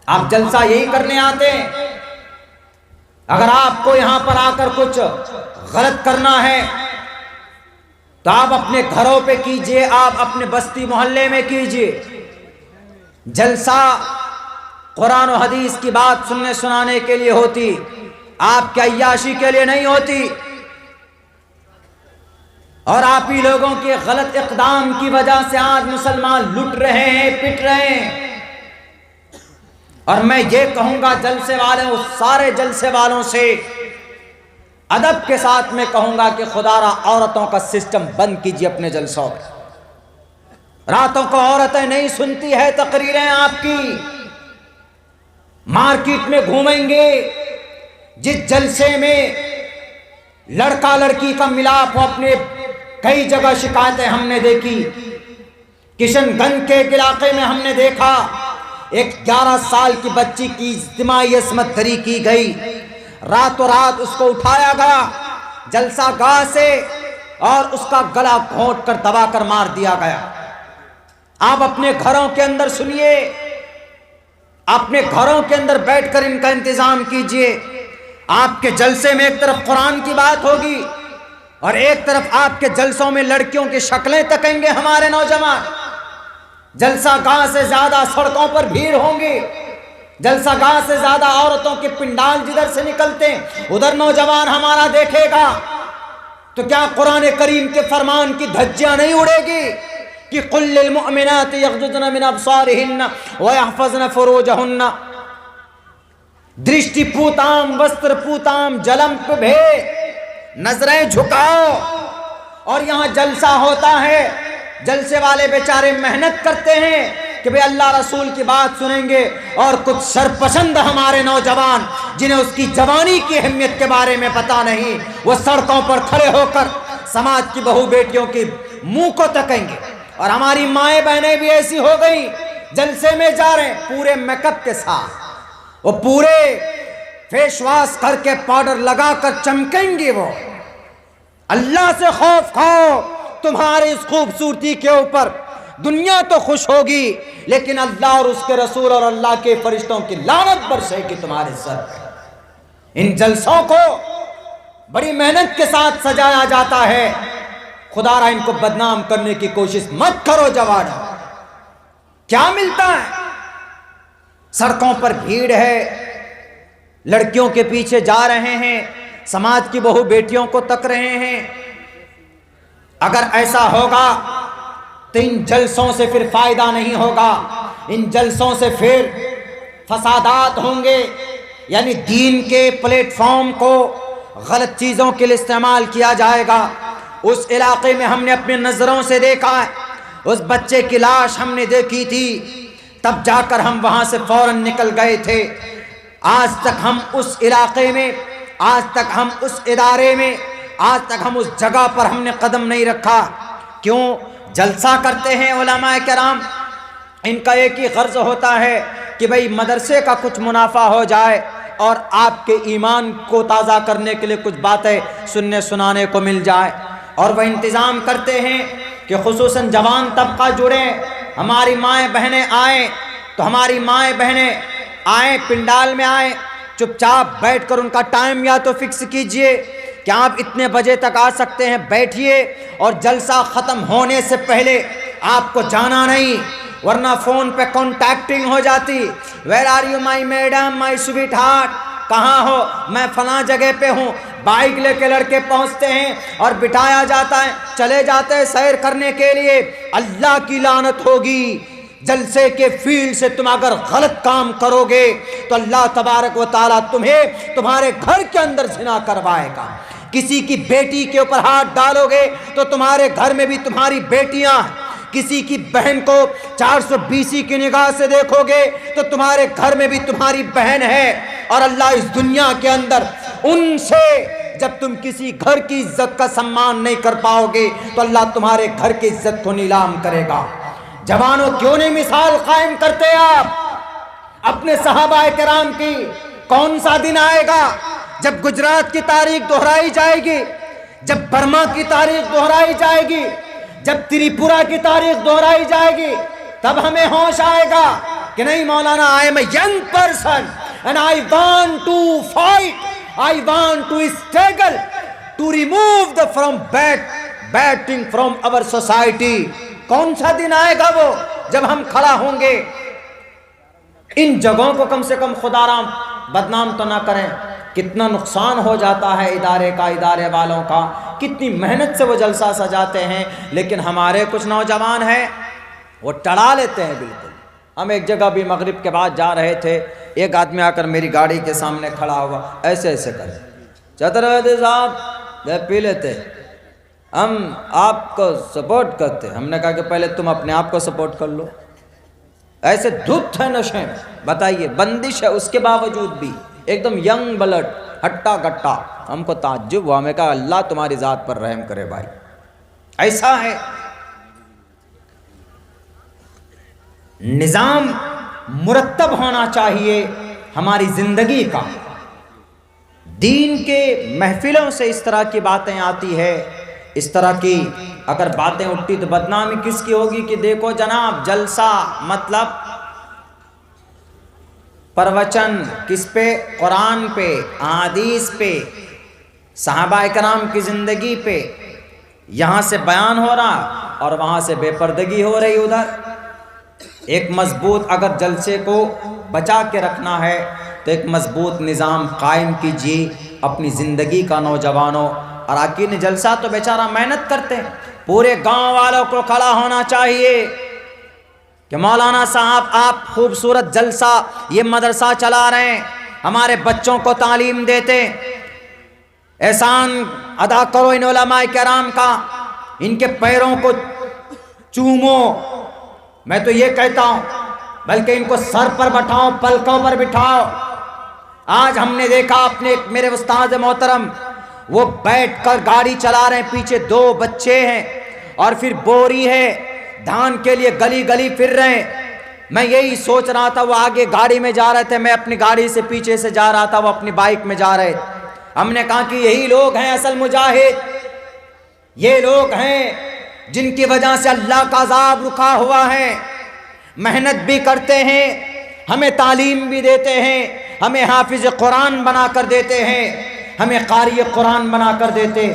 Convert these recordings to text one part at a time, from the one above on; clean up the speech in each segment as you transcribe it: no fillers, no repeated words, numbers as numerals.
आप जलसा यही करने आते हैं। अगर आपको यहां पर आकर कुछ गलत करना है तो आप अपने घरों पे कीजिए, आप अपने बस्ती मोहल्ले में कीजिए। जलसा कुरान और हदीस की बात सुनने सुनाने के लिए होती, आपके अय्याशी के लिए नहीं होती। और आप ही लोगों के गलत इक़दाम की वजह से आज मुसलमान लुट रहे हैं, पिट रहे हैं। और मैं ये कहूंगा जलसे वाले, उस सारे जलसे वालों से अदब के साथ मैं कहूंगा कि खुदारा औरतों का सिस्टम बंद कीजिए अपने जलसों में। रातों को औरतें नहीं सुनती है तकरीरें आपकी, मार्केट में घूमेंगे। जिस जलसे में लड़का लड़की का मिलाप हो, अपने कई जगह शिकायतें हमने देखी। किशनगंज के इलाके में हमने देखा एक 11 साल की बच्ची की इज्तिमाई इसमत दरी की गई, रातों रात उसको उठाया गया जलसा गाह से और उसका गला घोंट कर दबाकर मार दिया गया। आप अपने घरों के अंदर सुनिए, अपने घरों के अंदर बैठकर इनका इंतजाम कीजिए। आपके जलसे में एक तरफ कुरान की बात होगी और एक तरफ आपके जलसों में लड़कियों की शक्लें तकेंगे हमारे नौजवान। जलसा गाह से ज्यादा सड़कों पर भीड़ होंगी, जलसा गाह से ज्यादा औरतों के पिंडाल जिधर से निकलते हैं उधर नौजवान हमारा देखेगा। तो क्या कुरान करीम के फरमान की धज्जियां नहीं उड़ेगी कि कुल लिल मुअमिनाति यग़ज़ुज़्न मिन अब्सारिहिन्न व यहफ़ज़्न फ़ुरूजहुन्न। दृष्टि पूताम, वस्त्र पूताम, जलम पे नजरें झुकाओ। और यहां जलसा होता है, जलसे वाले बेचारे मेहनत करते हैं कि भाई अल्लाह रसूल की बात सुनेंगे, और कुछ शरपसंद हमारे नौजवान जिन्हें उसकी जवानी की अहमियत के बारे में पता नहीं, वो सड़कों पर खड़े होकर समाज की बहू बेटियों के मुंह को तकेंगे। और हमारी माएँ बहनें भी ऐसी हो गई, जलसे में जा रहे हैं पूरे मेकअप के साथ, वो पूरे फेस वॉश करके पाउडर लगाकर चमकेंगी। वो अल्लाह से खौफ खाओ, तुम्हारी इस खूबसूरती के ऊपर दुनिया तो खुश होगी लेकिन अल्लाह और उसके रसूल और अल्लाह के फरिश्तों की लानत बरसेगी तुम्हारे सर पे। इन जलसों को बड़ी मेहनत के साथ सजाया जाता है, खुदारा इनको बदनाम करने की कोशिश मत करो जवानों। क्या मिलता है? सड़कों पर भीड़ है, लड़कियों के पीछे जा रहे हैं, समाज की बहू बेटियों को तक रहे हैं। अगर ऐसा होगा तो इन जलसों से फिर फायदा नहीं होगा, इन जलसों से फिर फसादात होंगे। यानी दीन के प्लेटफॉर्म को गलत चीज़ों के लिए इस्तेमाल किया जाएगा। उस इलाके में हमने अपनी नज़रों से देखा है, उस बच्चे की लाश हमने देखी थी, तब जाकर हम वहाँ से फौरन निकल गए थे। आज तक हम उस इलाके में, आज तक हम उस इदारे में, आज तक हम उस जगह पर हमने कदम नहीं रखा। क्यों? जलसा करते हैं उलमाए किराम, इनका एक ही गर्ज होता है कि भाई मदरसे का कुछ मुनाफा हो जाए और आपके ईमान को ताज़ा करने के लिए कुछ बातें सुनने सुनाने को मिल जाए। और वह इंतज़ाम करते हैं कि खुसूसन जवान तबका जुड़े, हमारी माएँ बहनें आएँ तो हमारी माएँ बहनें आएँ, पिंडाल में आएँ, चुपचाप बैठकर उनका टाइम या तो फिक्स कीजिए कि आप इतने बजे तक आ सकते हैं, बैठिए और जलसा ख़त्म होने से पहले आपको जाना नहीं, वरना फ़ोन पे कॉन्टैक्टिंग हो जाती। Where are you my madam, my sweetheart, कहाँ हो? मैं फलां जगह पे हूँ। बाइक लेके लड़के पहुँचते हैं और बिठाया जाता है, चले जाते हैं सैर करने के लिए। अल्लाह की लानत होगी, जलसे के फील्ड से तुम अगर गलत काम करोगे तो अल्लाह तबारक व तआला तुम्हें तुम्हारे घर के अंदर ज़िना करवाएगा। किसी की बेटी के ऊपर हाथ डालोगे तो तुम्हारे घर में भी तुम्हारी बेटियां हैं। किसी की बहन को 420 की निगाह से देखोगे तो तुम्हारे घर में भी तुम्हारी बहन है। और अल्लाह इस दुनिया के अंदर उनसे, जब तुम किसी घर की इज्जत का सम्मान नहीं कर पाओगे तो अल्लाह तुम्हारे घर की इज्जत को नीलाम करेगा। जवानों, क्यों नहीं मिसाल कायम करते आप अपने सहाबाए किराम की? कौन सा दिन आएगा जब गुजरात की तारीख दोहराई जाएगी, जब बर्मा की तारीख दोहराई जाएगी, जब त्रिपुरा की तारीख दोहराई जाएगी, तब हमें होश आएगा कि नहीं मौलाना, I am a young person and I want to fight, I want to struggle to remove the from bad thing from our society. कौन सा दिन आएगा वो जब हम खड़ा होंगे? इन जगहों को कम से कम खुदाराम बदनाम तो ना करें। कितना नुकसान हो जाता है इदारे का, इदारे वालों का, कितनी मेहनत से वो जलसा सजाते हैं, लेकिन हमारे कुछ नौजवान हैं वो टड़ा लेते हैं बिल्कुल। हम एक जगह भी मगरिब के बाद जा रहे थे, एक आदमी आकर मेरी गाड़ी के सामने खड़ा हुआ, ऐसे ऐसे कर, चतुर्वेदी साहब पी लेते, हम आपको सपोर्ट करते। हमने कहा कि पहले तुम अपने आप को सपोर्ट कर लो। ऐसे धुत है नशे में, बताइए, बंदिश है उसके बावजूद भी एकदम यंग ब्लड, हट्टा कट्टा। हमको ताज्जुब हुआ, मैं कहा अल्लाह तुम्हारी जात पर रहम करे भाई। ऐसा है निजाम, मुरत्तब होना चाहिए हमारी जिंदगी का। दीन के महफिलों से इस तरह की बातें आती है, इस तरह की अगर बातें उठती तो बदनामी किसकी होगी? कि देखो जनाब, जलसा मतलब प्रवचन किस पे? कुरान पे, अहादीस पे, सहाबा इकराम की ज़िंदगी पे। यहाँ से बयान हो रहा और वहाँ से बेपर्दगी हो रही उधर। एक मजबूत, अगर जलसे को बचा के रखना है तो एक मजबूत निज़ाम कायम कीजिए अपनी ज़िंदगी का। नौजवानों, अराकीन जलसा तो बेचारा मेहनत करते हैं, पूरे गांव वालों को खड़ा होना चाहिए कि मौलाना साहब आप खूबसूरत जलसा, ये मदरसा चला रहे हैं, हमारे बच्चों को तालीम देते, एहसान अदा करो इन उलमाए किराम का, इनके पैरों को चूमो। मैं तो ये कहता हूं, बल्कि इनको सर पर बैठाओ, पलकों पर बिठाओ। आज हमने देखा अपने मेरे उस्ताद मोहतरम, वो बैठकर गाड़ी चला रहे हैं, पीछे 2 बच्चे हैं और फिर बोरी है, धान के लिए गली गली फिर रहे हैं। मैं यही सोच रहा था, वो आगे गाड़ी में जा रहे थे, मैं अपनी गाड़ी से पीछे से जा रहा था, वो अपनी बाइक में जा रहे। हमने कहा कि यही लोग हैं असल मुजाहिद, ये लोग हैं जिनकी वजह से अल्लाह का अज़ाब रुका हुआ है। मेहनत भी करते हैं, हमें तालीम भी देते हैं, हमें हाफिज कुरान बना कर देते हैं, हमें कारी कुरान बना कर देते।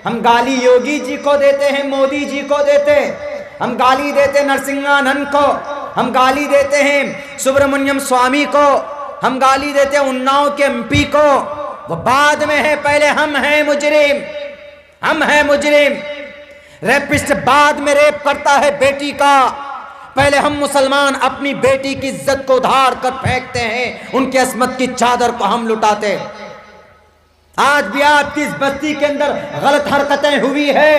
हम गाली योगी जी को देते हैं, मोदी जी को देते, हम गाली देते नरसिंहानंद को, हम गाली देते हैं सुब्रमण्यम स्वामी को, हम गाली देते उन्नाव के एमपी को। वो बाद में है, पहले हम हैं मुजरिम, हम हैं मुजरिम। रेपिस्ट बाद में रेप करता है बेटी का, पहले हम मुसलमान अपनी बेटी की इज्जत को उधार कर फेंकते हैं, उनकी अस्मत की चादर को हम लुटाते। आज भी आपकी इस बस्ती के अंदर गलत हरकतें हुई है,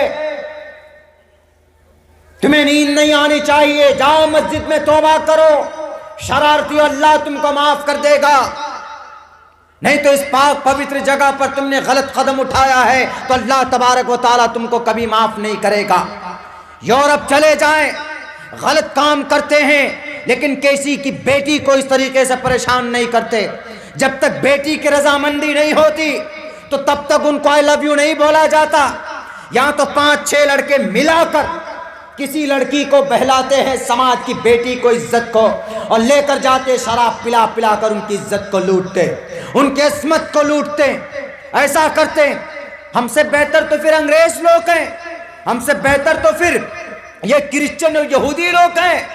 तुम्हें नींद नहीं आनी चाहिए, जाओ मस्जिद में तौबा करो, शरारती अल्लाह तुमको माफ कर देगा। नहीं तो इस पाक पवित्र जगह पर तुमने गलत कदम उठाया है तो अल्लाह तबारक व तआला तुमको कभी माफ नहीं करेगा। यूरोप चले जाएं, गलत काम करते हैं, लेकिन किसी की बेटी को इस तरीके से परेशान नहीं करते। जब तक बेटी की रजामंदी नहीं होती तो तब तक उनको आई लव यू नहीं बोला जाता। यहाँ तो 5-6 लड़के मिलाकर किसी लड़की को बहलाते हैं, समाज की बेटी को, इज्जत को, और लेकर जाते शराब पिला पिला कर उनकी इज्जत को लूटते, उनके अस्मत को लूटते। ऐसा करते। हमसे बेहतर तो फिर अंग्रेज लोग हैं, हमसे बेहतर तो फिर ये क्रिश्चियन और यहूदी लोग हैं,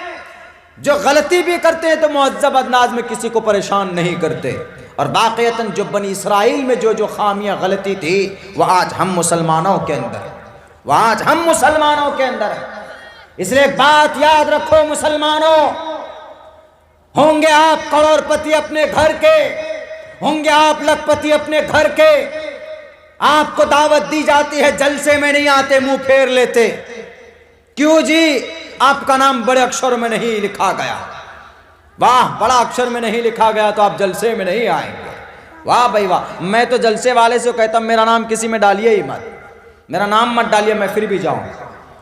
जो गलती भी करते हैं तो मुअज्जब अंदाज में किसी को परेशान नहीं करते। और बाक़ियतन जो बनी इसराइल में जो जो खामियां गलती थी वह आज हम मुसलमानों के अंदर, वह आज हम मुसलमानों के अंदर है। इसलिए एक बात याद रखो मुसलमानों, होंगे आप करोड़पति अपने घर के, होंगे आप लखपति अपने घर के, आपको दावत दी जाती है, जलसे में नहीं आते, मुंह फेर लेते। क्यों जी? आपका नाम बड़े अक्षर में नहीं लिखा गया। वाह, बड़ा अक्षर में नहीं लिखा गया तो आप जलसे में नहीं आएंगे। वाह भाई वाह। मैं तो जलसे वाले से कहता हूं मेरा नाम किसी में डालिए ही मत, मेरा नाम मत डालिए, मैं फिर भी जाऊं।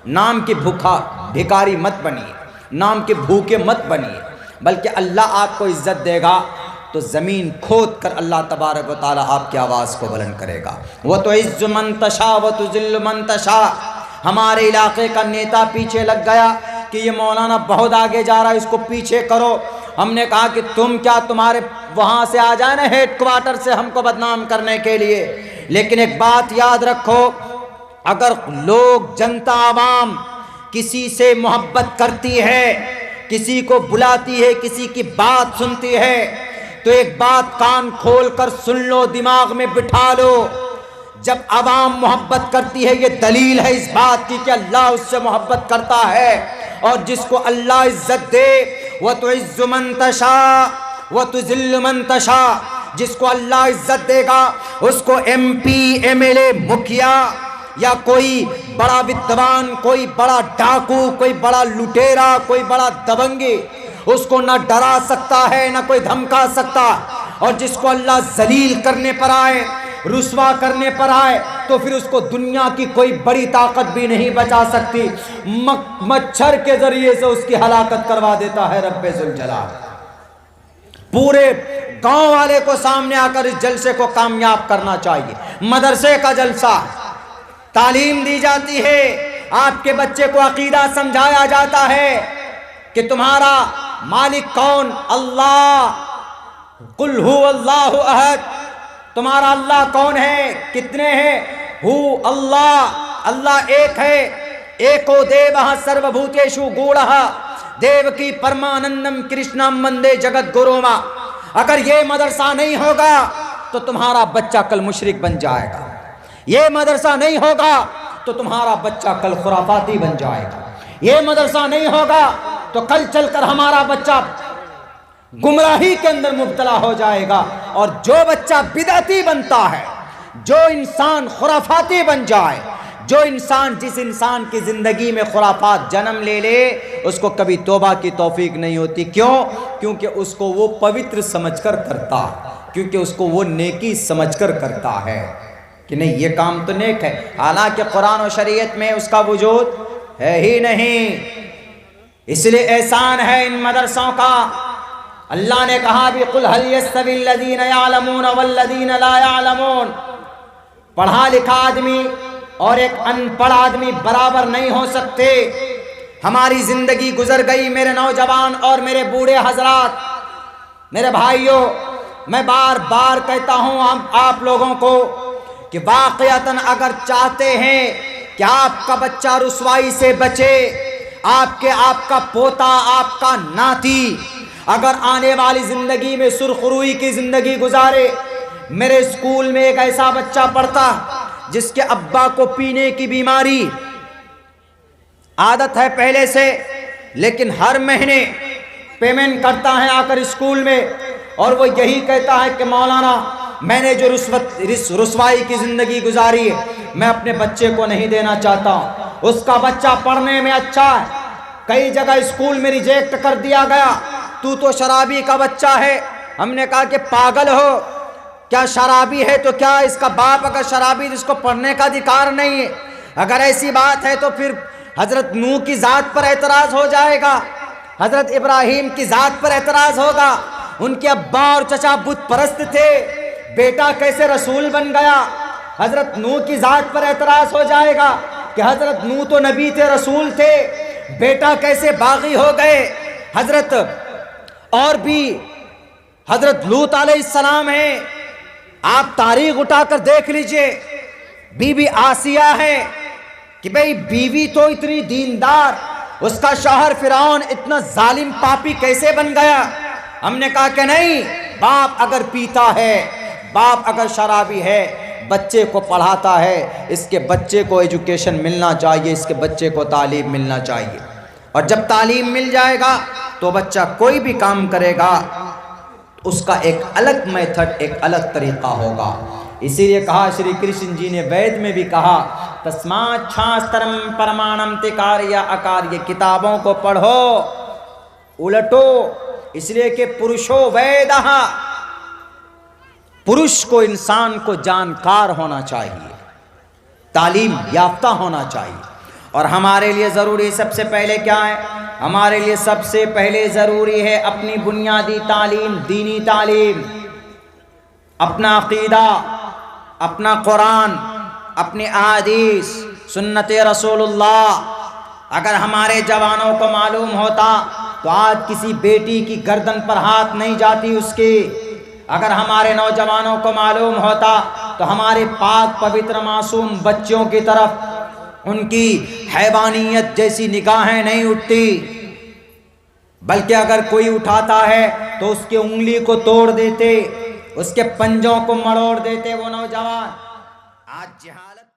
नाम की भूखा भिखारी मत बनिए, नाम के भूखे मत बनिए, बल्कि अल्लाह आपको इज्जत देगा तो ज़मीन खोद कर अल्लाह तबारक व तआला आपकी आवाज़ को बुलंद करेगा। वो तो इज़्ज़ु मन तशा व तुज़िल्लु मन तशा। हमारे इलाके का नेता पीछे लग गया कि ये मौलाना बहुत आगे जा रहा है, इसको पीछे करो, हमने कहा कि तुम क्या, तुम्हारे वहाँ से आ जाए ना हेडक्वार्टर से हमको बदनाम करने के लिए। लेकिन एक बात याद रखो, अगर लोग, जनता, आवाम किसी से मोहब्बत करती है, किसी को बुलाती है, किसी की बात सुनती है, तो एक बात कान खोल कर सुन लो, दिमाग में बिठा लो, जब आवाम मोहब्बत करती है, ये दलील है इस बात की कि अल्लाह उससे मोहब्बत करता है। और जिसको अल्लाह इज्जत दे, वह तो इज्जु मन तशा वह तो जिल्लु मन तशा, जिसको अल्लाह इज्जत देगा उसको MP, MLA, मुखिया या कोई बड़ा विद्वान, कोई बड़ा डाकू, कोई बड़ा लुटेरा, कोई बड़ा दबंगी, उसको ना डरा सकता है ना कोई धमका सकता। और जिसको अल्लाह जलील करने पर आए, रुस्वा करने पर आए, तो फिर उसको दुनिया की कोई बड़ी ताकत भी नहीं बचा सकती। मच्छर के जरिए से उसकी हलाकत करवा देता है रब्बे जुल जलाल। पूरे गांव वाले को सामने आकर इस जलसे को कामयाब करना चाहिए। मदरसे का जलसा, तालीम दी जाती है, आपके बच्चे को अकीदा समझाया जाता है कि तुम्हारा मालिक कौन, अल्लाह, कुल हु अल्लाहु अहद, तुम्हारा अल्लाह कौन है, कितने हैं, हु अल्लाह, अल्लाह एक है, एको देवः सर्वभूतेषु गूढ़ः, देवकी परमानंदम कृष्णम वंदे जगत गुरुमा। अगर ये मदरसा नहीं होगा तो तुम्हारा बच्चा कल मुशरिक बन जाएगा। ये मदरसा नहीं होगा तो तुम्हारा बच्चा कल खुराफाती बन जाएगा। ये मदरसा नहीं होगा तो कल चलकर हमारा बच्चा गुमराही के अंदर मुब्तला हो जाएगा। और जो बच्चा बिदअती बनता है, जो इंसान खुराफाती बन जाए, जो इंसान, जिस इंसान की जिंदगी में खुराफात जन्म ले ले, उसको कभी तौबा की तौफीक नहीं होती। क्यों? क्योंकि उसको वो पवित्र समझकर करता, क्योंकि उसको वो नेकी समझकर करता है कि नहीं ये काम तो नेक है, हालांकि कुरान और शरीयत में उसका वजूद है ही नहीं। इसलिए एहसान है इन मदरसों का। अल्लाह ने कहा भी, कुल हल यस्तविल लज़ीना यअलमून वल्लज़ीना ला यअलमून, पढ़ा लिखा आदमी और एक अनपढ़ आदमी बराबर नहीं हो सकते। हमारी जिंदगी गुजर गई मेरे नौजवान और मेरे बूढ़े हजरात, मेरे भाइयों, मैं बार बार कहता हूं आप लोगों को कि वाक़ियतन अगर चाहते हैं कि आपका बच्चा रुसवाई से बचे, आपका पोता, आपका नाती अगर आने वाली जिंदगी में सुरखरुई की जिंदगी गुजारे। मेरे स्कूल में एक ऐसा बच्चा पढ़ता जिसके अब्बा को पीने की बीमारी आदत है पहले से, लेकिन हर महीने पेमेंट करता है आकर स्कूल में, और वो यही कहता है कि मौलाना मैंने जो रुसवाई की जिंदगी गुजारी है, मैं अपने बच्चे को नहीं देना चाहता। उसका बच्चा पढ़ने में अच्छा है, कई जगह स्कूल में रिजेक्ट कर दिया गया, तू तो शराबी का बच्चा है। हमने कहा कि पागल हो क्या, शराबी है तो क्या, इसका बाप अगर शराबी तो इसको पढ़ने का अधिकार नहीं है। अगर ऐसी बात है तो फिर हजरत नूह की ज़ात पर एतराज़ हो जाएगा, हजरत इब्राहीम की ज़ात पर एतराज़ होगा। उनके अब्बा और चचा बुत परस्त थे, बेटा कैसे रसूल बन गया। हजरत नूह की ज़ात पर एतराज़ हो जाएगा कि हजरत नूह तो नबी थे, रसूल थे, बेटा कैसे बागी हो गए। हजरत और भी हजरत लूत अलैहिस्सलाम है, आप तारीख उठाकर देख लीजिए। बीवी आसिया है कि भाई बीवी तो इतनी दीनदार, उसका शौहर फिरौन इतना जालिम पापी कैसे बन गया। हमने कहा कि नहीं, बाप अगर पीता है, बाप अगर शराबी है, बच्चे को पढ़ाता है, इसके बच्चे को एजुकेशन मिलना चाहिए, इसके बच्चे को तालीम मिलना चाहिए। और जब तालीम मिल जाएगा तो बच्चा कोई भी काम करेगा, उसका एक अलग मेथड, एक अलग तरीका होगा। इसीलिए कहा श्री कृष्ण जी ने वेद में भी कहा, तस्मात् शास्त्रम परमाणम ते कार्य अकार्य, किताबों को पढ़ो, उलटो। इसलिए कि पुरुषो वेदः, पुरुष को, इंसान को जानकार होना चाहिए, तालीम याफ्ता होना चाहिए। और हमारे लिए ज़रूरी सबसे पहले क्या है? हमारे लिए सबसे पहले ज़रूरी है अपनी बुनियादी तालीम, दीनी तालीम, अपना अक़ीदा, अपना कुरान, अपनी अहादीस, सुन्नत रसूलुल्लाह। अगर हमारे जवानों को मालूम होता तो आज किसी बेटी की गर्दन पर हाथ नहीं जाती उसकी। अगर हमारे नौजवानों को मालूम होता तो हमारे पाक पवित्र मासूम बच्चों की तरफ उनकी हैवानियत जैसी निगाहें नहीं उठती, बल्कि अगर कोई उठाता है तो उसकी उंगली को तोड़ देते, उसके पंजों को मरोड़ देते वो नौजवान। आज जहालत